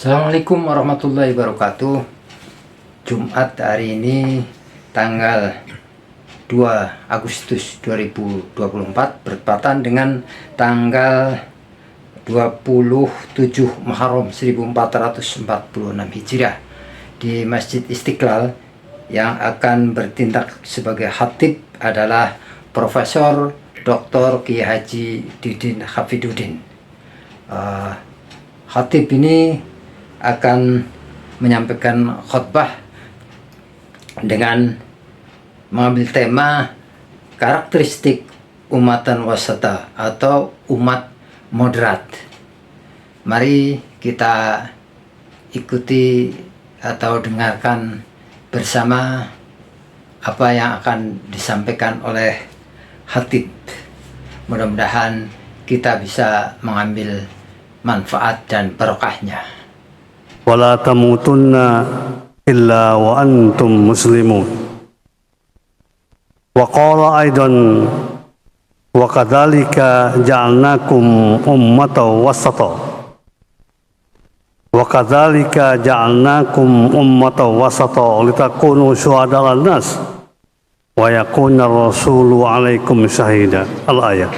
Assalamualaikum warahmatullahi wabarakatuh. Jumat hari ini tanggal 2 Agustus 2024 bertepatan dengan tanggal 27 Muharram 1446 Hijriah di Masjid Istiqlal. Yang akan bertindak sebagai khatib adalah Profesor Dr. Kiai Haji Didin Hafidudin. Khatib ini akan menyampaikan khutbah dengan mengambil tema karakteristik umatan wasata atau umat moderat. Mari kita ikuti atau dengarkan bersama apa yang akan disampaikan oleh khatib. Mudah-mudahan kita bisa mengambil manfaat dan barokahnya. Wala tamutunna illa wa antum muslimun. Wa qala aidan wa kadzalika ja'alnakum ummatan wasata. Wa kadzalika ja'alnakum ummatan wasata litakunu syuhada 'alan nas wa yakuna rasulu 'alaikum syahida. Al-ayat.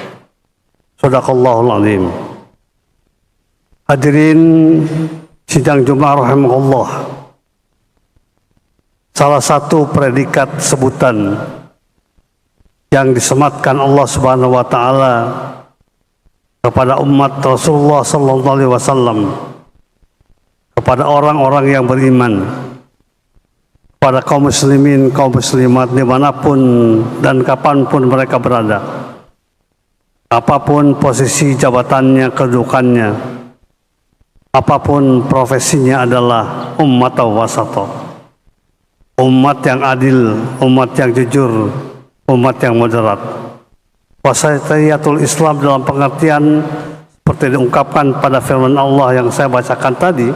Shadaqallahul azim. Hadirin sidang Jumat rahimahullah. Salah satu predikat sebutan yang disematkan Allah Subhanahu wa taala kepada umat Rasulullah sallallahu alaihi wasallam, kepada orang-orang yang beriman, kepada kaum muslimin, kaum muslimat dimanapun dan kapanpun mereka berada, apapun posisi jabatannya, kedudukannya, apapun profesinya, adalah umat wasata, umat yang adil, umat yang jujur, umat yang moderat. Wasatiyatul Islam dalam pengertian seperti diungkapkan pada firman Allah yang saya bacakan tadi,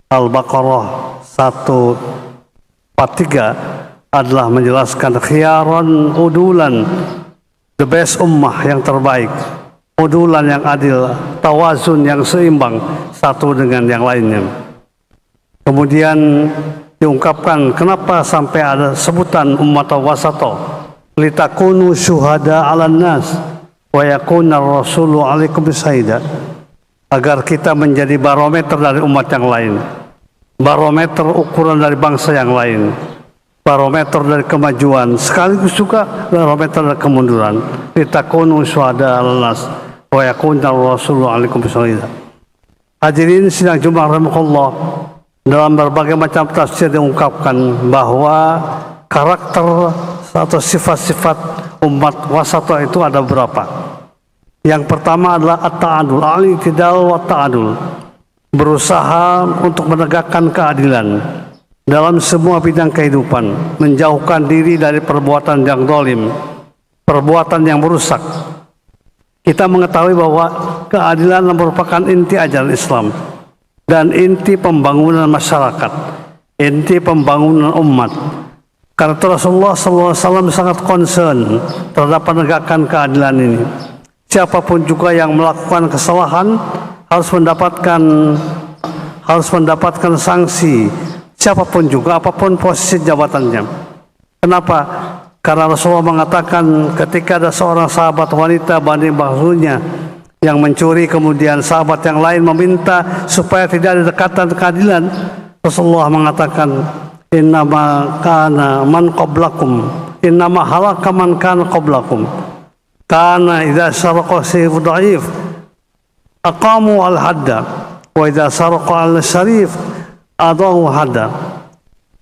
Al-Baqarah 143, adalah menjelaskan khiyaran udulan, the best ummah, yang terbaik, udulan yang adil, tawazun yang seimbang satu dengan yang lainnya. Kemudian diungkapkan kenapa sampai ada sebutan umat wasata, litakunu syuhada 'alan nas wa yakuna rasulu 'alaikum syahida, agar kita menjadi barometer dari umat yang lain, barometer ukuran dari bangsa yang lain, barometer dari kemajuan, sekaligus juga barometer dari kemunduran. Litakunu syuhada 'alan nas wa yakuna rasulu 'alaikum syahida. Hadirin sidang Jumat rahimahullah, dalam berbagai macam tafsir diungkapkan bahwa karakter atau sifat-sifat umat wasata itu ada berapa. Yang pertama adalah at-ta'adul, al-i'tidal wa ta'adul, berusaha untuk menegakkan keadilan dalam semua bidang kehidupan, menjauhkan diri dari perbuatan yang zalim, perbuatan yang merusak. Kita mengetahui bahwa keadilan merupakan inti ajaran Islam dan inti pembangunan masyarakat, inti pembangunan umat. Karena Rasulullah SAW sangat concern terhadap penegakan keadilan ini. Siapapun juga yang melakukan kesalahan harus mendapatkan sanksi. Siapapun juga, apapun posisi jabatannya. Kenapa? Karena Rasulullah mengatakan ketika ada seorang sahabat wanita Bani Bakhrunya yang mencuri, kemudian sahabat yang lain meminta supaya tidak ada dekatan keadilan, Rasulullah mengatakan, innama kana man qablakum, innama halaka man kana qablakum, kana idza saraqa sayfu dhaif aqamu al-hadda wa idza saraqa al-syarif adahu hadda.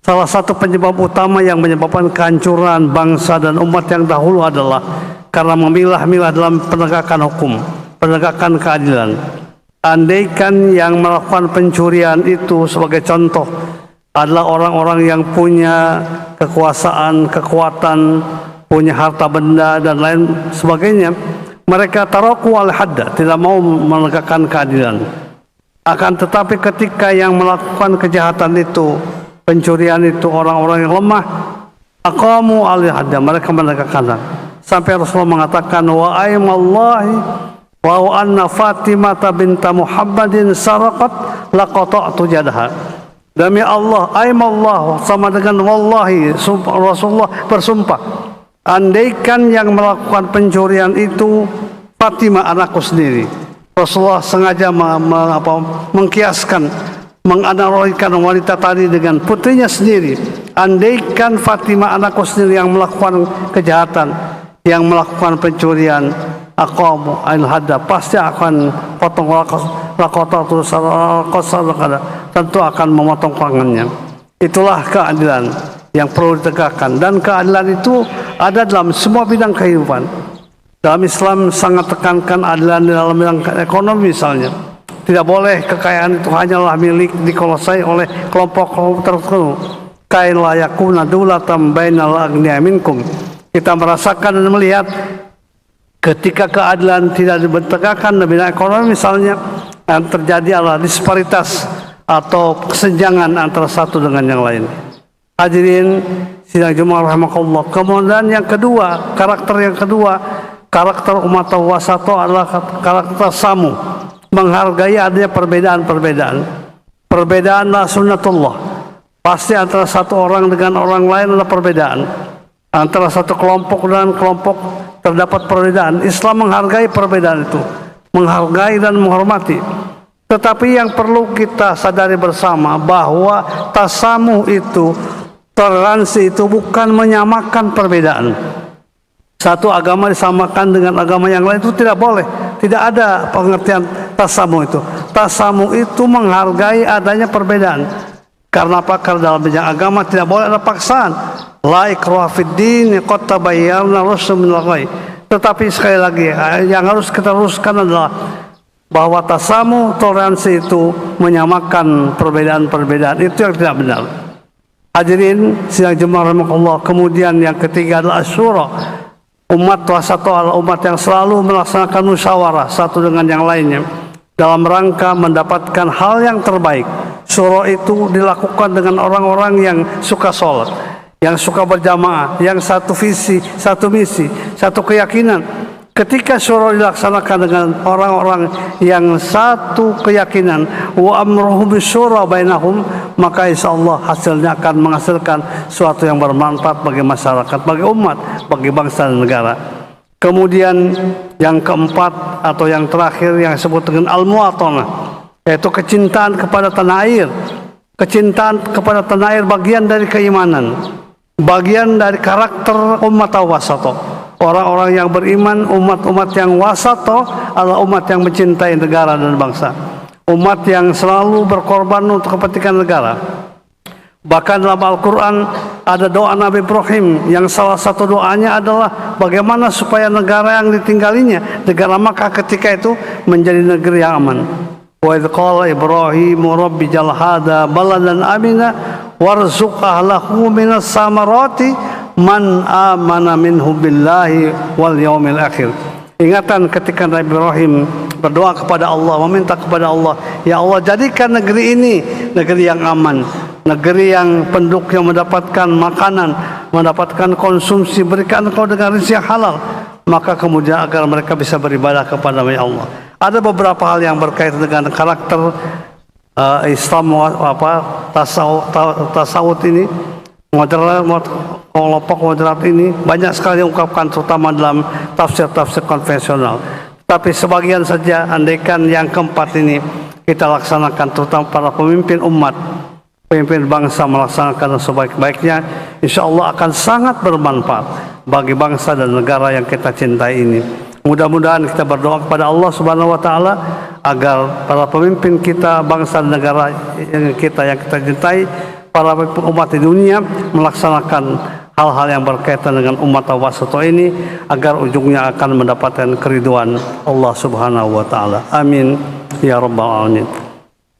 Salah satu penyebab utama yang menyebabkan kehancuran bangsa dan umat yang dahulu adalah karena memilah-milah dalam penegakan hukum, penegakan keadilan. Andaikan yang melakukan pencurian itu sebagai contoh adalah orang-orang yang punya kekuasaan, kekuatan, punya harta benda dan lain sebagainya, mereka taraku al-hadda, tidak mau menegakkan keadilan. Akan tetapi ketika yang melakukan kejahatan itu, pencurian itu, orang-orang yang lemah, aqamu al-hadda, mereka menegakkan. Sampai Rasulullah mengatakan, wa aimallahi wa anna Fatimah binta Muhammadin saraqat laqata'tu yadaha. Demi Allah, aimallah sama dengan wallahi, Rasulullah bersumpah, andaikan yang melakukan pencurian itu Fatimah anakku sendiri. Rasulullah sengaja mengkiaskan, menganalogikan wanita tadi dengan putrinya sendiri. Andaikan Fatimah anakku sendiri yang melakukan kejahatan, yang melakukan pencurian, aqamu al-hadda, pasti akan potong laqatatu tentu akan memotong tangannya. Itulah keadilan yang perlu ditegakkan, dan keadilan itu ada dalam semua bidang kehidupan. Dalam Islam sangat tekankan keadilan dalam bidang ekonomi misalnya. Tidak boleh kekayaan itu hanyalah milik dikuasai oleh kelompok-kelompok tertentu. Kai la yakuna dulatan bainal aghniya minkum. Kita merasakan dan melihat ketika keadilan tidak ditegakkan dalam bidang ekonomi misalnya, yang terjadi adalah disparitas atau kesenjangan antara satu dengan yang lain. Hadirin sidang Jumat rahimakumullah. Kemudian yang kedua, karakter umat wasato adalah karakter samu, menghargai adanya perbedaan-perbedaan. Perbedaanlah sunnatullah. Pasti antara satu orang dengan orang lain ada perbedaan. Antara satu kelompok dan kelompok terdapat perbedaan. Islam menghargai perbedaan itu, menghargai dan menghormati. Tetapi yang perlu kita sadari bersama bahwa tasamuh itu, toleransi itu bukan menyamakan perbedaan. Satu agama disamakan dengan agama yang lain itu tidak boleh. Tidak ada pengertian tasamuh itu. Tasamuh itu menghargai adanya perbedaan. Karena apa? Karena dalam bidang agama tidak boleh ada paksaan. La ikraha fid din, qad tabayyana rusydu minal ghayy. Tetapi sekali lagi yang harus kita luruskan adalah bahwa tasamuh, toleransi itu menyamakan perbedaan-perbedaan, itu yang tidak benar. Hadirin sidang jemaah rahimakumullah. Kemudian yang ketiga adalah asyura. Umat wasato adalah umat yang selalu melaksanakan musyawarah satu dengan yang lainnya dalam rangka mendapatkan hal yang terbaik. Syura itu dilakukan dengan orang-orang yang suka sholat, yang suka berjamaah, yang satu visi, satu misi, satu keyakinan. Ketika syura dilaksanakan dengan orang-orang yang satu keyakinan, wa amruhum bisyura bainahum, maka insyaallah hasilnya akan menghasilkan sesuatu yang bermanfaat bagi masyarakat, bagi umat, bagi bangsa dan negara. Kemudian yang keempat atau yang terakhir yang disebut dengan al-muwatanah, yaitu kecintaan kepada tanah air. Kecintaan kepada tanah air bagian dari keimanan, bagian dari karakter umat wasato. Orang-orang yang beriman, umat-umat yang wasato adalah umat yang mencintai negara dan bangsa. Umat yang selalu berkorban untuk kepentingan negara. Bahkan dalam Al-Quran ada doa Nabi Ibrahim yang salah satu doanya adalah bagaimana supaya negara yang ditinggalinya, negara Makkah ketika itu, menjadi negeri yang aman. Wa idh qala Ibrahim rabbi jal hadha baladan amina warzuq ahlahu minas samarati man amana minhum billahi wal yaumil akhir. Ingatan ketika Nabi Ibrahim berdoa kepada Allah, meminta kepada Allah, ya Allah jadikan negeri ini negeri yang aman, negeri yang penduduk yang mendapatkan makanan, mendapatkan konsumsi, berikan engkau dengan rezeki yang halal, maka kemudian agar mereka bisa beribadah kepada Allah. Ada beberapa hal yang berkaitan dengan karakter Islam tasawuf ini. Kelompok moderat ini banyak sekali diungkapkan terutama dalam tafsir-tafsir konvensional. Tapi sebagian saja, andaikan yang keempat ini kita laksanakan, terutama para pemimpin umat, pemimpin bangsa melaksanakan sebaik-baiknya, insya Allah akan sangat bermanfaat bagi bangsa dan negara yang kita cintai ini. Mudah-mudahan kita berdoa kepada Allah Subhanahu wa taala agar para pemimpin kita, bangsa dan negara yang kita cintai, para umat di dunia melaksanakan hal-hal yang berkaitan dengan umat wasato ini agar ujungnya akan mendapatkan keriduan Allah Subhanahu wa taala. Amin ya rabbal alamin.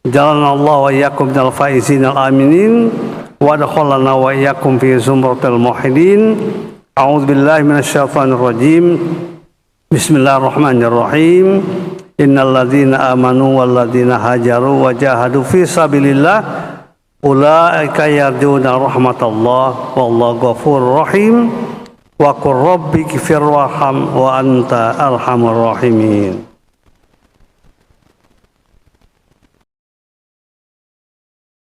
Jalanallahu wa iyyakum minal faizin al aminin wa adkhalana wa iyyakum fi zumratil muwahhidin. A'udzubillahi minasyaitonir rajim. Bismillahirrahmanirrahim. Innal ladzina amanu wal ladzina hajaru wa jahadu fi sabilillah ulaika yarjuna rahmatallah wallahu ghafurur rahim wa qur rabbi ighfir warham wa anta arhamur rahimin.